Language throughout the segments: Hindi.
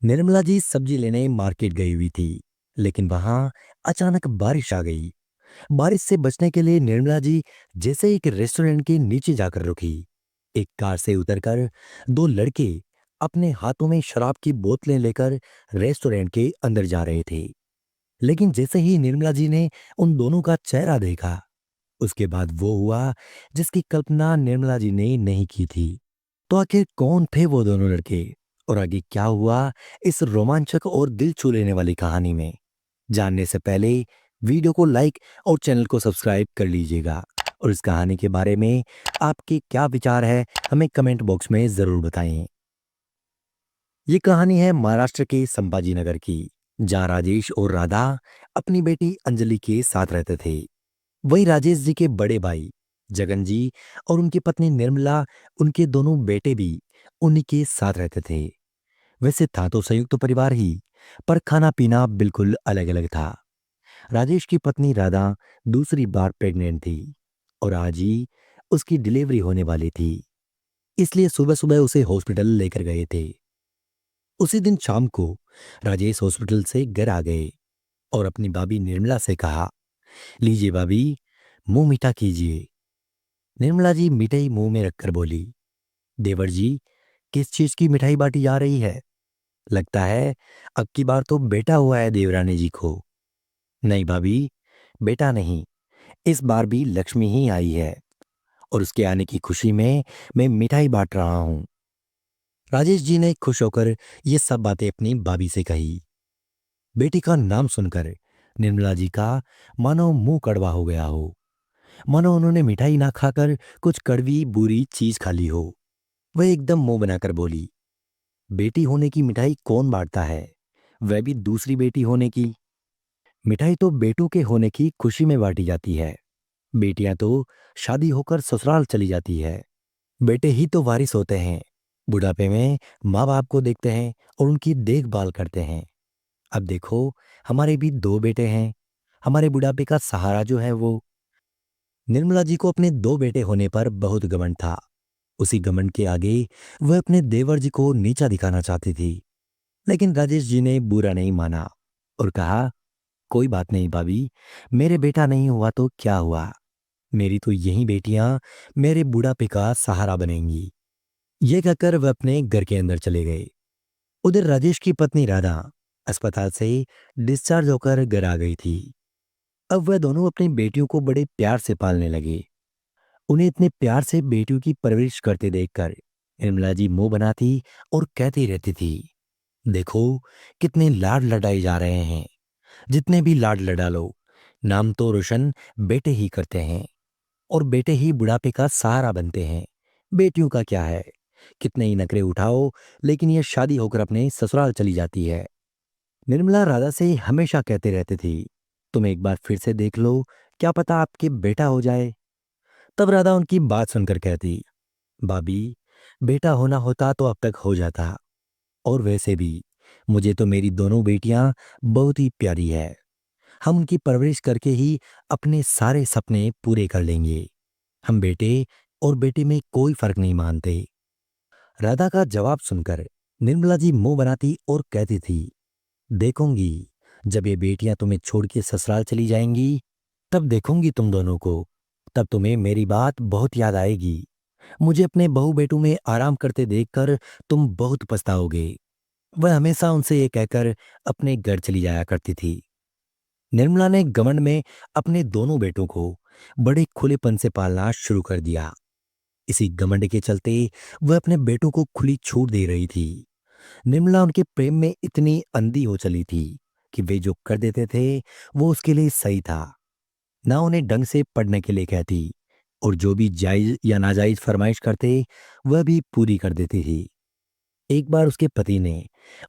निर्मला जी सब्जी लेने मार्केट गई हुई थी, लेकिन वहां अचानक बारिश आ गई। बारिश से बचने के लिए निर्मला जी जैसे एक रेस्टोरेंट के नीचे जाकर रुकी। एक कार से उतरकर दो लड़के अपने हाथों में शराब की बोतलें लेकर रेस्टोरेंट के अंदर जा रहे थे। लेकिन जैसे ही निर्मला जी ने उन दोनों का चेहरा देखा, उसके बाद वो हुआ जिसकी कल्पना निर्मला जी ने नहीं की थी। तो आखिर कौन थे वो दोनों लड़के और आगे क्या हुआ इस रोमांचक और दिल छू लेने वाली कहानी में, जानने से पहले वीडियो को लाइक और चैनल को सब्सक्राइब कर लीजिएगा। और इस कहानी के बारे में आपके क्या विचार है, हमें कमेंट बॉक्स में जरूर बताएं। ये कहानी है महाराष्ट्र के संभाजी नगर की, जहाँ राजेश और राधा अपनी बेटी अंजलि के साथ रहते थे। वही राजेश जी के बड़े भाई जगन जी और उनकी पत्नी निर्मला, उनके दोनों बेटे भी उन्हीं के साथ रहते थे। वैसे था तो संयुक्त परिवार ही, पर खाना पीना बिल्कुल अलग अलग था। राजेश की पत्नी राधा दूसरी बार प्रेग्नेंट थी और आज ही उसकी डिलीवरी होने वाली थी, इसलिए सुबह सुबह उसे हॉस्पिटल लेकर गए थे। उसी दिन शाम को राजेश हॉस्पिटल से घर आ गए और अपनी भाभी निर्मला से कहा, लीजिए भाभी, मुंह मीठा कीजिए। निर्मला जी मिठाई मुंह में रखकर बोली, देवर जी, किस चीज की मिठाई बांटी जा रही है? लगता है अब की बार तो बेटा हुआ है देवरानी जी को। नहीं भाभी, बेटा नहीं, इस बार भी लक्ष्मी ही आई है और उसके आने की खुशी में मैं मिठाई बांट रहा हूं। राजेश जी ने खुश होकर ये सब बातें अपनी भाभी से कही। बेटी का नाम सुनकर निर्मला जी का मानो मुंह कड़वा हो गया हो, मानो उन्होंने मिठाई ना खाकर कुछ कड़वी बुरी चीज खा ली हो। वह एकदम मुंह बनाकर बोली, बेटी होने की मिठाई कौन बांटता है, वह भी दूसरी बेटी होने की। मिठाई तो बेटों के होने की खुशी में बांटी जाती है। बेटियां तो शादी होकर ससुराल चली जाती है। बेटे ही तो वारिस होते हैं, बुढ़ापे में माँ बाप को देखते हैं और उनकी देखभाल करते हैं। अब देखो, हमारे भी दो बेटे हैं, हमारे बुढ़ापे का सहारा जो है वो। निर्मला जी को अपने दो बेटे होने पर बहुत घमंड था। उसी घमंड के आगे वह अपने देवर जी को नीचा दिखाना चाहती थी। लेकिन राजेश जी ने बुरा नहीं माना और कहा, कोई बात नहीं भाभी, मेरे बेटा नहीं हुआ तो क्या हुआ, मेरी तो यही बेटियां मेरे बुढ़ापे का सहारा बनेंगी। ये कहकर वह अपने घर के अंदर चले गए। उधर राजेश की पत्नी राधा अस्पताल से डिस्चार्ज होकर घर आ गई थी। अब वह दोनों अपनी बेटियों को बड़े प्यार से पालने लगे। उन्हें इतने प्यार से बेटियों की परवरिश करते देखकर निर्मला जी मुंह बनाती और कहती रहती थी, देखो कितने लाड लड़ाए जा रहे हैं। जितने भी लाड लड़ा लो, नाम तो रोशन बेटे ही करते हैं और बेटे ही बुढ़ापे का सहारा बनते हैं। बेटियों का क्या है, कितने ही नखरे उठाओ, लेकिन ये शादी होकर अपने ससुराल चली जाती है। निर्मला राधा से हमेशा कहते रहती थी, तुम एक बार फिर से देख लो, क्या पता आपके बेटा हो जाए। तब राधा उनकी बात सुनकर कहती, भाभी, बेटा होना होता तो अब तक हो जाता। और वैसे भी मुझे तो मेरी दोनों बेटियां बहुत ही प्यारी है। हम उनकी परवरिश करके ही अपने सारे सपने पूरे कर लेंगे। हम बेटे और बेटी में कोई फर्क नहीं मानते। राधा का जवाब सुनकर निर्मला जी मुंह बनाती और कहती थी, देखूंगी, जब ये बेटियां तुम्हें छोड़ के ससुराल चली जाएंगी, तब देखूंगी तुम दोनों को। तब तुम्हें मेरी बात बहुत याद आएगी। मुझे अपने बहू बेटों में आराम करते देखकर तुम बहुत पछताओगे। वह हमेशा उनसे ये कहकर अपने घर चली जाया करती थी। निर्मला ने घमंड में अपने दोनों बेटों को बड़े खुलेपन से पालना शुरू कर दिया। इसी घमंड के चलते वह अपने बेटों को खुली छूट दे रही थी। निर्मला उनके प्रेम में इतनी अंधी हो चली थी कि वे जो कर देते थे वो उसके लिए सही था। ना उन्हें ढंग से पढ़ने के लिए कहती और जो भी जायज या नाजायज फरमाइश करते वह भी पूरी कर देती थी। एक बार उसके पति ने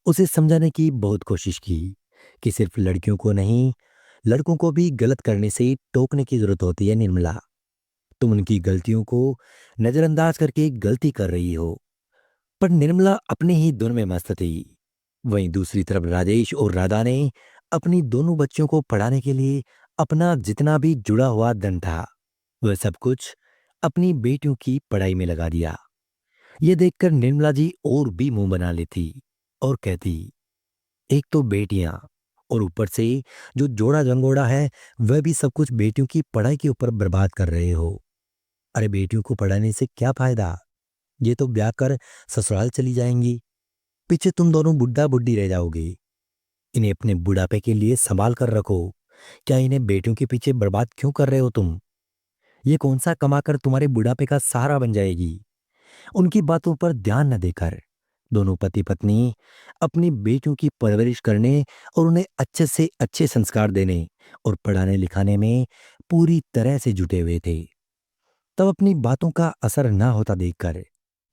उसे समझाने की बहुत कोशिश की कि सिर्फ लड़कियों को नहीं, लड़कों को भी गलत करने से टोकने की जरूरत होती है। निर्मला, तुम उनकी गलतियों को नजरअंदाज करके गलती कर रही हो। पर निर्मला अपने ही धुन में मस्त थी। वहीं दूसरी तरफ राजेश और राधा ने अपनी दोनों बच्चियों को पढ़ाने के लिए अपना जितना भी जुड़ा हुआ धन था, वह सब कुछ अपनी बेटियों की पढ़ाई में लगा दिया। ये देखकर निर्मला जी और भी मुंह बना लेती और कहती, एक तो बेटियां, और ऊपर से जो जोड़ा जंगोड़ा है वह भी सब कुछ बेटियों की पढ़ाई के ऊपर बर्बाद कर रहे हो। अरे बेटियों को पढ़ाने से क्या फायदा? ये तो ब्याह कर ससुराल चली जाएंगी, पीछे तुम दोनों बुढ़ा बुढ़ी रह जाओगे। इन्हें अपने बुढ़ापे के लिए संभाल कर रखो। क्या इन्हें बेटियों के पीछे बर्बाद क्यों कर रहे हो तुम? ये कौन सा कमाकर तुम्हारे बुढ़ापे का सहारा बन जाएगी? उनकी बातों पर ध्यान न देकर दोनों पति पत्नी अपनी बेटियों की परवरिश करने और उन्हें अच्छे से अच्छे संस्कार देने और पढ़ाने लिखाने में पूरी तरह से जुटे हुए थे। तब अपनी बातों का असर ना होता देखकर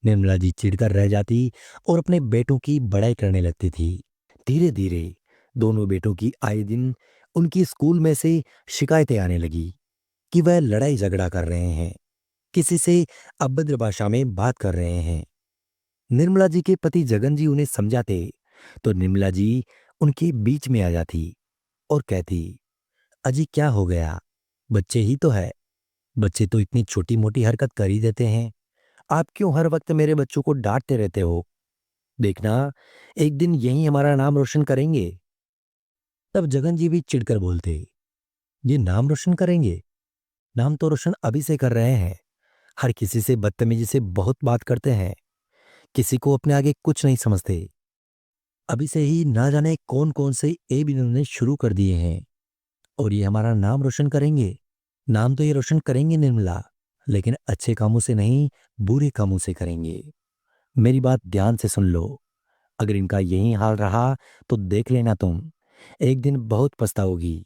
निर्मला जी चिढ़कर रह जाती और अपने बेटों की बड़ाई करने लगती थी। धीरे धीरे दोनों बेटों की आए दिन उनकी स्कूल में से शिकायतें आने लगी कि वह लड़ाई झगड़ा कर रहे हैं, किसी से अभद्र भाषा में बात कर रहे हैं। निर्मला जी के पति जगन जी उन्हें समझाते तो निर्मला जी उनके बीच में आ जाती और कहती, अजी क्या हो गया? बच्चे ही तो है, बच्चे तो इतनी छोटी मोटी हरकत कर ही देते हैं। आप क्यों हर वक्त मेरे बच्चों को डांटते रहते हो? देखना, एक दिन यही हमारा नाम रोशन करेंगे। तब जगन जी भी चिढ़कर बोलते, ये नाम रोशन करेंगे? नाम तो रोशन अभी से कर रहे हैं। हर किसी से बदतमीजी से बहुत बात करते हैं, किसी को अपने आगे कुछ नहीं समझते। अभी से ही ना जाने कौन कौन से एब इन्होंने शुरू कर दिए हैं, और ये हमारा नाम रोशन करेंगे। नाम तो ये रोशन करेंगे निर्मला, लेकिन अच्छे कामों से नहीं, बुरे कामों से करेंगे। मेरी बात ध्यान से सुन लो। अगर इनका यही हाल रहा तो देख लेना तुम, एक दिन बहुत पछताओगी।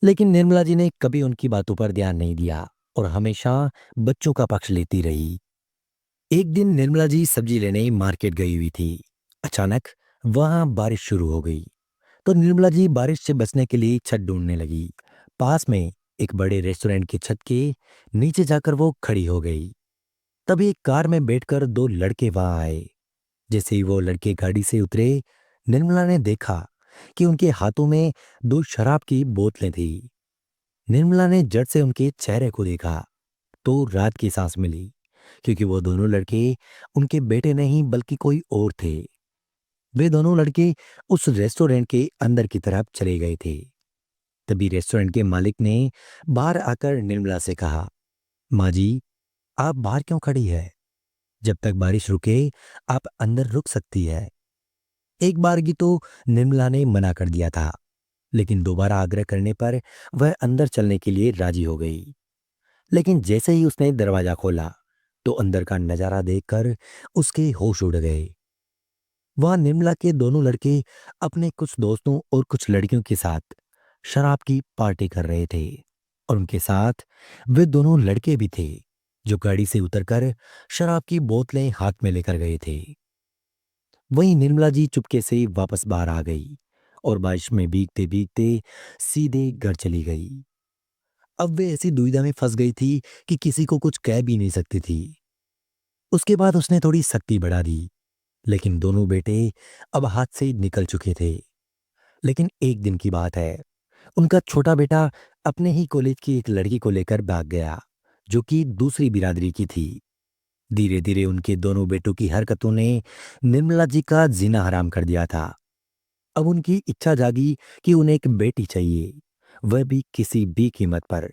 लेकिन निर्मला जी ने कभी उनकी बातों पर ध्यान नहीं दिया और हमेशा बच्चों का पक्ष लेती रही। एक दिन निर्मला जी सब्जी लेने मार्केट गई हुई थी। अचानक वहां बारिश शुरू हो गई, तो निर्मला जी बारिश से बचने के लिए छत ढूंढने लगी। पास में एक बड़े रेस्टोरेंट की छत के नीचे जाकर वो खड़ी हो गई। तभी एक कार में बैठकर दो लड़के वहां आए। जैसे ही वो लड़के गाड़ी से उतरे, निर्मला ने देखा कि उनके हाथों में दो शराब की बोतलें थी। निर्मला ने जट से उनके चेहरे को देखा तो रात की सांस मिली, क्योंकि वो दोनों लड़के उनके बेटे नहीं बल्कि कोई और थे। वे दोनों लड़के उस रेस्टोरेंट के अंदर की तरफ चले गए थे। तभी रेस्टोरेंट के मालिक ने बाहर आकर निर्मला से कहा, माँ जी, आप बाहर क्यों खड़ी है? जब तक बारिश रुके आप अंदर रुक सकती है। एक बार की तो निर्मला ने मना कर दिया था, लेकिन दोबारा आग्रह करने पर वह अंदर चलने के लिए राजी हो गई। लेकिन जैसे ही उसने दरवाजा खोला तो अंदर का नजारा देखकर उसके होश उड़ गए। वहां निर्मला के दोनों लड़के अपने कुछ दोस्तों और कुछ लड़कियों के साथ शराब की पार्टी कर रहे थे, और उनके साथ वे दोनों लड़के भी थे जो गाड़ी से उतरकर शराब की बोतलें हाथ में लेकर गए थे। वहीं निर्मला जी चुपके से वापस बाहर आ गई और बारिश में भीगते भीगते सीधे घर चली गई। अब वे ऐसी दुविधा में फंस गई थी कि किसी को कुछ कह भी नहीं सकती थी। उसके बाद उसने थोड़ी सख्ती बढ़ा दी, लेकिन दोनों बेटे अब हाथ से निकल चुके थे। लेकिन एक दिन की बात है, उनका छोटा बेटा अपने ही कॉलेज की एक लड़की को लेकर भाग गया, जो कि दूसरी बिरादरी की थी। धीरे धीरे उनके दोनों बेटों की हरकतों ने निर्मला जी का जीना हराम कर दिया था। अब उनकी इच्छा जागी कि उन्हें एक बेटी चाहिए, वह भी किसी भी कीमत पर।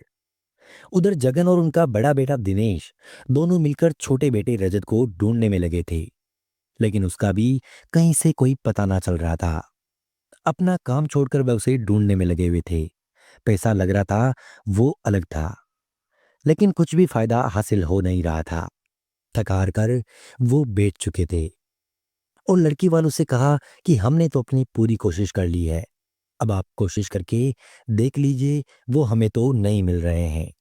उधर जगन और उनका बड़ा बेटा दिनेश दोनों मिलकर छोटे बेटे रजत को ढूंढने में लगे थे, लेकिन उसका भी कहीं से कोई पता ना चल रहा था। अपना काम छोड़कर वह उसे ढूंढने में लगे हुए थे। पैसा लग रहा था, वो अलग था, लेकिन कुछ भी फायदा हासिल हो नहीं रहा था। थक हार कर वो बैठ चुके थे और लड़की वालों से कहा कि हमने तो अपनी पूरी कोशिश कर ली है, अब आप कोशिश करके देख लीजिए, वो हमें तो नहीं मिल रहे हैं।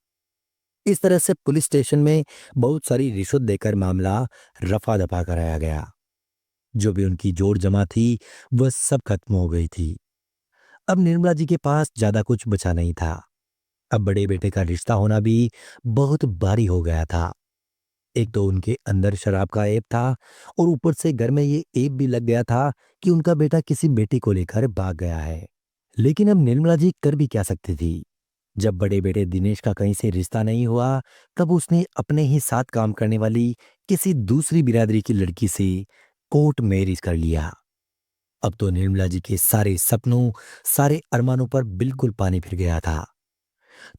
इस तरह से पुलिस स्टेशन में बहुत सारी रिश्वत देकर मामला रफा दफा कराया गया। जो भी उनकी जोड़ जमा थी वह सब खत्म हो गई थी। अब निर्मला जी के पास ज्यादा कुछ बचा नहीं था। अब बड़े बेटे का रिश्ता होना भी बहुत भारी हो गया था। एक तो उनके अंदर शराब का ऐब था, और ऊपर से घर में ये ऐब भी लग गया था कि उनका बेटा किसी बेटी को लेकर भाग गया है। लेकिन अब निर्मला जी कर भी क्या सकती थी? जब बड़े बेटे दिनेश का कहीं से रिश्ता नहीं हुआ, तब उसने अपने ही साथ काम करने वाली किसी दूसरी बिरादरी की लड़की से कोर्ट मैरिज कर लिया। अब तो निर्मला जी के सारे सपनों, सारे अरमानों पर बिल्कुल पानी फिर गया था।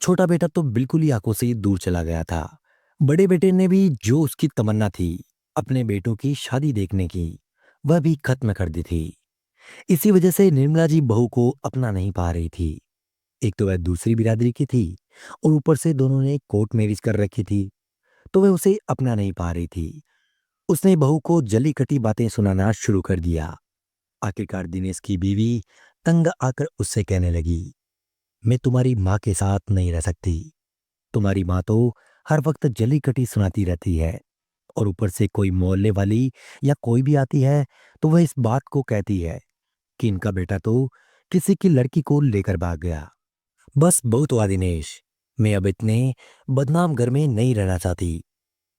छोटा बेटा तो बिल्कुल ही आंखों से दूर चला गया था। बड़े बेटे ने भी जो उसकी तमन्ना थी अपने बेटों की शादी देखने की, वह भी खत्म कर दी थी। इसी वजह से निर्मला जी बहू को अपना नहीं पा रही थी। एक तो वह दूसरी बिरादरी की थी और ऊपर से दोनों ने कोर्ट मैरिज कर रखी थी, तो वह उसे अपना नहीं पा रही थी। उसने बहू को जली कटी बातें सुनाना शुरू कर दिया। आखिरकार दिनेश की बीवी तंग आकर उससे कहने लगी, मैं तुम्हारी माँ के साथ नहीं रह सकती। तुम्हारी माँ तो हर वक्त जली कटी सुनाती रहती है, और ऊपर से कोई मोहल्ले वाली या कोई भी आती है तो वह इस बात को कहती है कि इनका बेटा तो किसी की लड़की को लेकर भाग गया। बस बहुत हुआ दिनेश, मैं अब इतने बदनाम घर में नहीं रहना चाहती।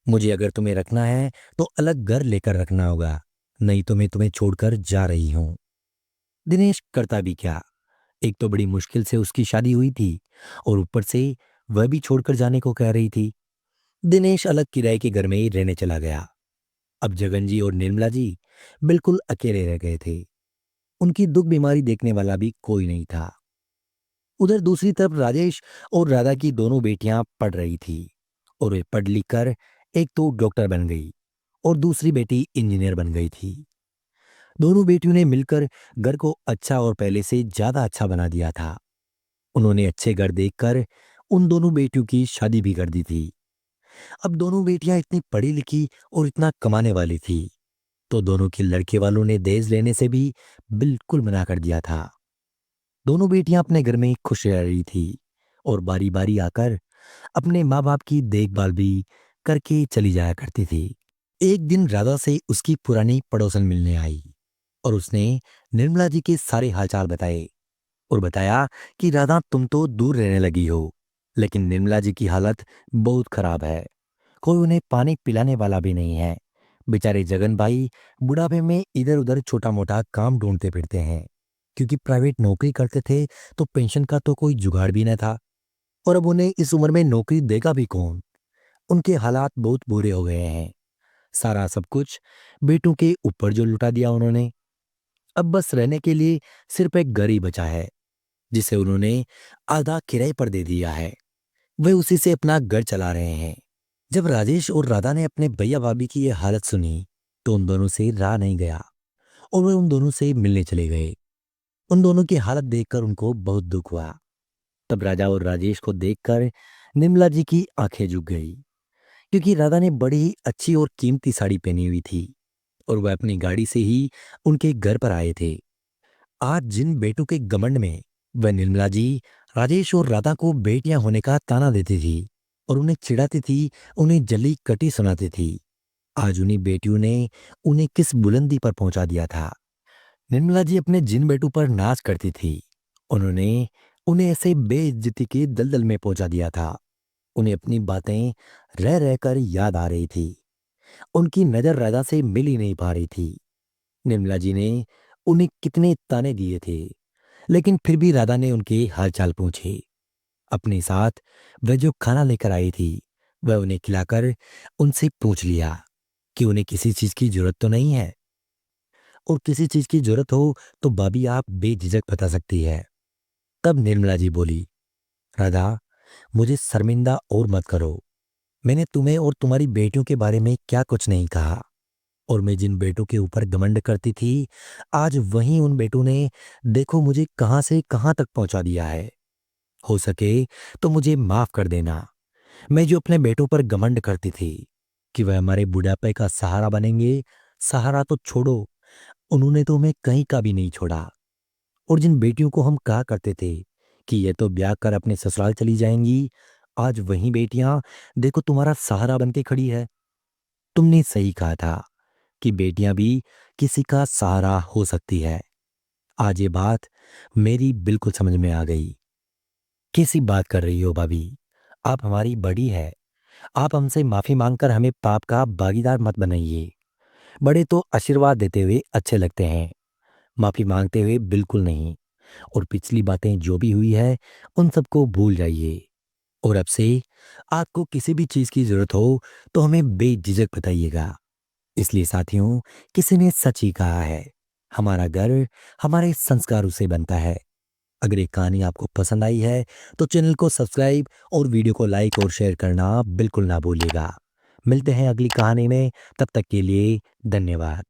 मुझे अगर तुम्हें रखना है तो अलग घर लेकर रखना होगा, नहीं तो मैं तुम्हें छोड़कर जा रही हूँ। दिनेश करता भी क्या, एक तो बड़ी मुश्किल से उसकी शादी हुई थी और ऊपर से वह भी छोड़कर जाने को कह रही थी। दिनेश अलग किराए के घर में ही रहने चला गया। अब जगन जी और निर्मला जी बिल्कुल अकेले रह गए थे। उनकी दुख बीमारी देखने वाला भी कोई नहीं था। उधर दूसरी तरफ राजेश और राधा की दोनों बेटियां पढ़ रही थी, और वे पढ़ लिख कर एक तो डॉक्टर बन गई और दूसरी बेटी इंजीनियर बन गई थी। दोनों बेटियों ने मिलकर घर को अच्छा और पहले से ज्यादा अच्छा बना दिया था। उन्होंने अच्छे घर देखकर उन दोनों बेटियों की शादी भी कर दी थी। अब दोनों बेटियां इतनी पढ़ी लिखी और इतना कमाने वाली थी, तो दोनों के लड़के वालों ने दहेज लेने से भी बिल्कुल मना कर दिया था। दोनों बेटियां अपने घर में खुश रह रही थी और बारी बारी आकर अपने माँ बाप की देखभाल भी करके चली जाया करती थी। एक दिन राधा से उसकी पुरानी पड़ोसन मिलने आई और उसने निर्मला जी के सारे हालचाल बताए और बताया कि राधा तुम तो दूर रहने लगी हो, लेकिन निर्मला जी की हालत बहुत खराब है। कोई उन्हें पानी पिलाने वाला भी नहीं है। बेचारे जगन भाई बुढ़ापे में इधर उधर छोटा मोटा काम ढूंढते फिरते हैं, क्योंकि प्राइवेट नौकरी करते थे तो पेंशन का तो कोई जुगाड़ भी न था, और अब उन्हें इस उम्र में नौकरी देगा भी कौन। उनके हालात बहुत बुरे हो गए हैं। सारा सब कुछ बेटों के ऊपर जो लुटा दिया उन्होंने। अब बस रहने के लिए सिर्फ एक घर ही बचा है, जिसे उन्होंने आधा किराए पर दे दिया है। वे उसी से अपना घर चला रहे हैं। जब राजेश और राधा ने अपने भैया भाभी की यह हालत सुनी तो उन दोनों से रहा नहीं गया और वे उन दोनों से मिलने चले गए। उन दोनों की हालत देखकर उनको बहुत दुख हुआ। तब राजा और राजेश को देखकर निर्मला जी की आंखें झुक गई, क्योंकि राधा ने बड़ी ही अच्छी और कीमती साड़ी पहनी हुई थी और वह अपनी गाड़ी से ही उनके घर पर आए थे। आज जिन बेटों के घमंड में वह निर्मला जी राजेश और राधा को बेटियां होने का ताना देती थी और उन्हें चिढ़ाती थी, उन्हें जली कटी सुनाती थी, आज उन्हीं बेटियों ने उन्हें किस बुलंदी पर पहुंचा दिया था। निर्मला जी अपने जिन बेटों पर नाच करती थी, उन्होंने उन्हें ऐसे बेइज्जती के दलदल में पहुंचा दिया था। उन्हें अपनी बातें रह रहकर याद आ रही थी। उनकी नजर राधा से मिल ही नहीं पा रही थी। निर्मला जी ने उन्हें कितने ताने दिए थे, लेकिन फिर भी राधा ने उनके हालचाल पूछे। अपने साथ वह जो खाना लेकर आई थी वह उन्हें खिलाकर उनसे पूछ लिया कि उन्हें किसी चीज की जरूरत तो नहीं है, और किसी चीज की जरूरत हो तो भाभी आप बेझिझक बता सकती है। तब निर्मला जी बोली, राधा, मुझे शर्मिंदा और मत करो। मैंने तुम्हें और तुम्हारी बेटियों के बारे में क्या कुछ नहीं कहा, और मैं जिन बेटों के ऊपर घमंड करती थी आज वहीं उन बेटों ने देखो मुझे कहां से कहां तक पहुंचा दिया है। हो सके तो मुझे माफ कर देना। मैं जो अपने बेटों पर घमंड करती थी कि वह हमारे बुढ़ापे का सहारा बनेंगे, सहारा तो छोड़ो, उन्होंने तो हमें कहीं का भी नहीं छोड़ा। और जिन बेटियों को हम कहा करते थे कि ये तो ब्याह कर अपने ससुराल चली जाएंगी, आज वही बेटियां देखो तुम्हारा सहारा बनके खड़ी है। तुमने सही कहा था कि बेटियां भी किसी का सहारा हो सकती है। आज ये बात मेरी बिल्कुल समझ में आ गई। कैसी बात कर रही हो भाभी, आप हमारी बड़ी है। आप हमसे माफी मांगकर हमें पाप का भागीदार मत बनाइए। बड़े तो आशीर्वाद देते हुए अच्छे लगते हैं, माफी मांगते हुए बिल्कुल नहीं। और पिछली बातें जो भी हुई है उन सबको भूल जाइए, और अब से आपको किसी भी चीज की जरूरत हो तो हमें बेझिझक बताइएगा। इसलिए साथियों, किसी ने सच ही कहा है हमारा घर हमारे संस्कारों से बनता है। अगर ये कहानी आपको पसंद आई है तो चैनल को सब्सक्राइब और वीडियो को लाइक और शेयर करना बिल्कुल ना भूलिएगा। मिलते हैं अगली कहानी में, तब तक के लिए धन्यवाद।